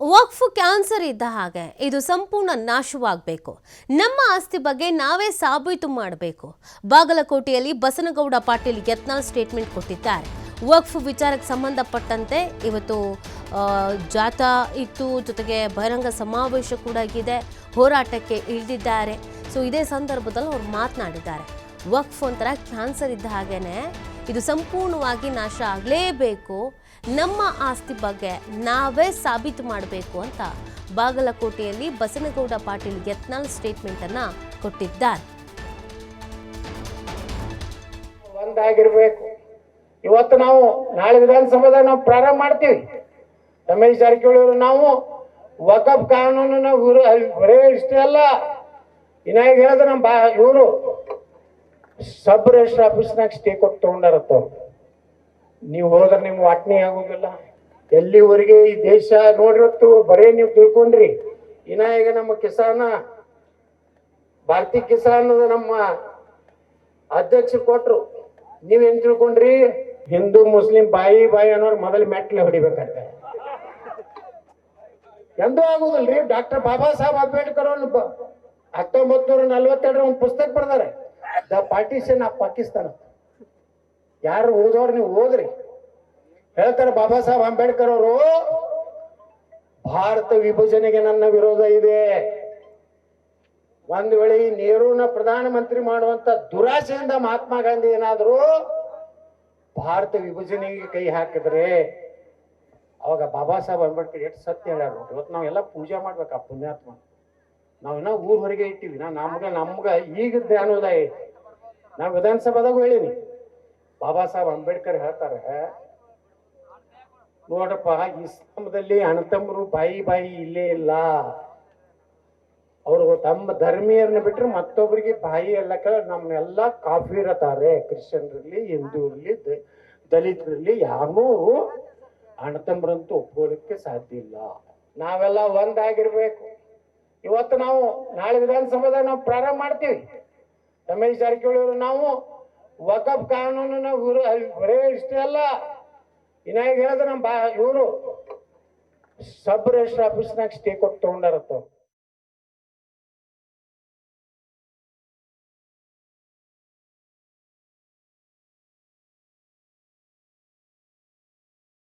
ವಕ್ಫ್ cancer ಇದ್ದ ಹಾಗೆ ಇದು ಸಂಪೂರ್ಣ ನಾಶವಾಗಬೇಕು. ನಮ್ಮ ಆಸ್ತಿ ಬಗ್ಗೆ ನಾವೇ ಸಾಬೀತು ಮಾಡಬೇಕು. ಬಾಗಲಕೋಟೆಯಲ್ಲಿ ಬಸನಗೌಡ ಪಾಟೀಲ್ ಯತ್ನಾಳ್ ಸ್ಟೇಟ್ಮೆಂಟ್ ಕೊಟ್ಟಿದ್ದಾರೆ. ವಕ್ಫ್ ವಿಚಾರಕ್ಕೆ ಸಂಬಂಧಪಟ್ಟಂತೆ ಇವತ್ತು ಜಾಥಾ ಇತ್ತು, ಜೊತೆಗೆ ಬಹಿರಂಗ ಸಮಾವೇಶ ಕೂಡ ಇದೆ, ಹೋರಾಟಕ್ಕೆ ಇಳಿದಿದ್ದಾರೆ. ಸೊ ಇದೇ ಸಂದರ್ಭದಲ್ಲಿ ಅವರು ಮಾತನಾಡಿದ್ದಾರೆ. ವಕ್ಫ್ ಒಂಥರ ಕ್ಯಾನ್ಸರ್ ಇದ್ದ ಹಾಗೇನೆ ಇದು ಸಂಪೂರ್ಣವಾಗಿ ನಾಶ ಆಗಲೇಬೇಕು. ನಮ್ಮ ಆಸ್ತಿ ಬಗ್ಗೆ ನಾವೇ ಸಾಬೀತು ಮಾಡಬೇಕು ಅಂತ ಬಾಗಲಕೋಟೆಯಲ್ಲಿ ಬಸನಗೌಡ ಪಾಟೀಲ್ ಯತ್ನಾಳ್ ಸ್ಟೇಟ್ಮೆಂಟ್ ಅನ್ನ ಕೊಟ್ಟಿದ್ದಾರೆ. ಒಂದಾಗಿರ್ಬೇಕು. ಇವತ್ತು ನಾವು ನಾಳೆ ವಿಧಾನಸಭೆದಾಗ ನಾವು ಪ್ರಾರಂಭ ಮಾಡ್ತೀವಿ. ರಮೇಶ್ ಜಾರಕಿಹೊಳಿ ಅವರು ನಾವು ವಕಫ್ ಕಾನೂನನ್ನ ಬರೇ ಇಷ್ಟೇ ಅಲ್ಲ, ಇನ್ನ ಈಗ ಹೇಳಿದ್ರೆ ನಮ್ಮ ಇವರು ಸಬ್ ರಿಜಿಸ್ಟರ್ ಆಫೀಸ್ನಾಗ ಸ್ಟೇ ಕೊಟ್ಟು ತಗೊಂಡಾರತ್ತ. ನೀವು ಹೋದ್ರೆ ನಿಮ್ಗೆ ವಾಟ್ನಿ ಆಗೋದಿಲ್ಲ. ಎಲ್ಲಿವರೆಗೆ ಈ ದೇಶ ನೋಡಿರತ್ತು ಬರೇ ನೀವು ತಿಳ್ಕೊಂಡ್ರಿ. ಇನ್ನ ಈಗ ನಮ್ಮ ಕಿಸಾನ ಭಾರತೀಯ ಕಿಸಾನ್ ನಮ್ಮ ಅಧ್ಯಕ್ಷ ಕೊಟ್ರು, ನೀವೇನ್ ತಿಳ್ಕೊಂಡ್ರಿ? ಹಿಂದೂ ಮುಸ್ಲಿಂ ಬಾಯಿ ಅನ್ನೋರು ಮೊದಲು ಮೆಟ್ಲೆ ಹೊಡಿಬೇಕಂತ. ಎಂದೂ ಆಗುದಿಲ್ರಿ. ಡಾಕ್ಟರ್ ಬಾಬಾ ಸಾಹೇಬ್ ಅಂಬೇಡ್ಕರ್ ಅವರು 1942 ಒಂದು ಪುಸ್ತಕ ಬರ್ದಾರೆ, ದ ಪಾರ್ಟಿಷನ್ ಆಫ್ ಪಾಕಿಸ್ತಾನ. ಯಾರು ಓದೋರು ನೀವು ಓದ್ರಿ. ಹೇಳ್ತಾರೆ ಬಾಬಾ ಸಾಹೇಬ್ ಅಂಬೇಡ್ಕರ್ ಅವರು, ಭಾರತ ವಿಭಜನೆಗೆ ನನ್ನ ವಿರೋಧ ಇದೆ. ಒಂದ್ ವೇಳೆ ಈ ನೆಹರೂನ ಪ್ರಧಾನಮಂತ್ರಿ ಮಾಡುವಂತ ದುರಾಸೆಯಿಂದ ಮಹಾತ್ಮ ಗಾಂಧಿ ಏನಾದ್ರು ಭಾರತ ವಿಭಜನೆಗೆ ಕೈ ಹಾಕಿದ್ರೆ, ಅವಾಗ ಬಾಬಾ ಸಾಹೇಬ್ ಅಂಬೇಡ್ಕರ್ ಎಷ್ಟು ಸತ್ಯ ಹೇಳ್ಯಾರ ನೋಡ್ರಿ. ಇವತ್ತು ನಾವೆಲ್ಲ ಪೂಜೆ ಮಾಡ್ಬೇಕು ಆ ಪುಣ್ಯಾತ್ಮ. ನಾವಿನ್ನ ಊರ್ ಹೊರಗೆ ಇಟ್ಟಿವಿ. ನಮ್ಗ ಈಗ ಜ್ಞಾನೋದಯ ಐತಿ. ನಾವು ವಿಧಾನಸಭಾದಾಗೂ ಹೇಳಿನಿ, ಬಾಬಾ ಸಾಹೇಬ್ ಅಂಬೇಡ್ಕರ್ ಹೇಳ್ತಾರೆ, ನೋಡಪ್ಪ, ಇಸ್ಲಾಮದಲ್ಲಿ ಅಣ್ಣತಮ್ಮರು ಬಾಯಿ ಇಲ್ಲೇ ಇಲ್ಲ. ಅವರು ತಮ್ಮ ಧರ್ಮೀಯರನ್ನ ಬಿಟ್ರೆ ಮತ್ತೊಬ್ಬರಿಗೆ ಬಾಯಿ ಎಲ್ಲಕ್ಕ ನಮ್ಮನ್ನೆಲ್ಲ ಕಾಫಿರತಾರೆ. ಕ್ರಿಶ್ಚಿಯನ್ರಲ್ಲಿ, ಹಿಂದೂ ಇರ್ಲಿ, ದಲಿತರಲ್ಲಿ ಯಾರೂ ಅಣ್ಣತಮ್ಮರಂತೂ ಒಪ್ಕೊಳ್ಳಿಕ್ಕೆ ಸಾಧ್ಯ ಇಲ್ಲ. ನಾವೆಲ್ಲ ಒಂದಾಗಿರ್ಬೇಕು. ಇವತ್ತು ನಾವು ನಾಳೆ ವಿಧಾನಸಭೆದಾಗ ನಾವು ಪ್ರಾರಂಭ ಮಾಡ್ತೀವಿ. ರಮೇಶ್ ಜಾರಕಿಹೊಳಿ ಅವರು ನಾವು ವಕಫ್ ಕಾನೂನನ್ನ ಬರೇ ಇಷ್ಟೇ ಅಲ್ಲ, ಇನ್ನ ಈಗ ಹೇಳಿದ್ರೆ ನಮ್ಮ ಇವರು ಸಬ್ ರಿಜಿಸ್ಟರ್ ಆಫೀಸ್ನಾಗ ಸ್ಟೇ ಕೊಟ್ಟು ತಗೊಂಡಾರತ್ತ.